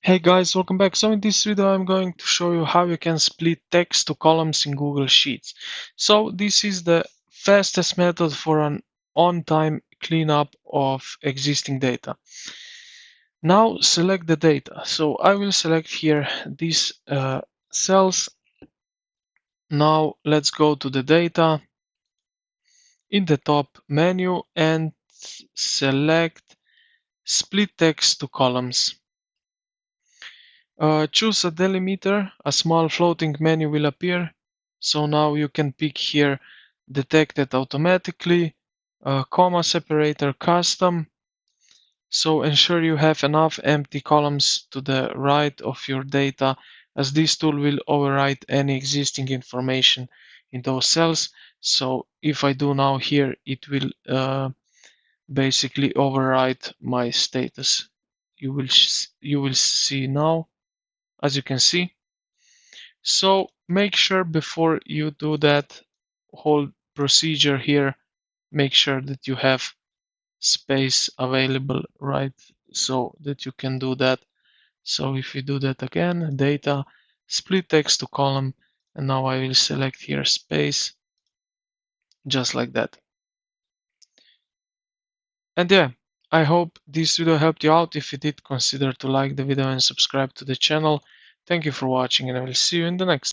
Hey guys, welcome back. So in this video I'm going to show you how you can split text to columns in Google Sheets. So this is the fastest method for an on-time cleanup of existing data. Now select the data. So I will select here these cells. Now let's go to the data in the top menu and select split text to columns. Choose a delimiter, a small floating menu will appear. So now you can pick here detected automatically, comma separator custom. So ensure you have enough empty columns to the right of your data, as this tool will overwrite any existing information in those cells. So if I do now here, it will basically overwrite my status. You will see now, as you can see. So make sure before you do that whole procedure here, make sure that you have space available, right? So that you can do that. So if you do that again, data, split text to column, and now I will select here space, just like that. And yeah, I hope this video helped you out. If you did, consider to like the video and subscribe to the channel. Thank you for watching, and I will see you in the next.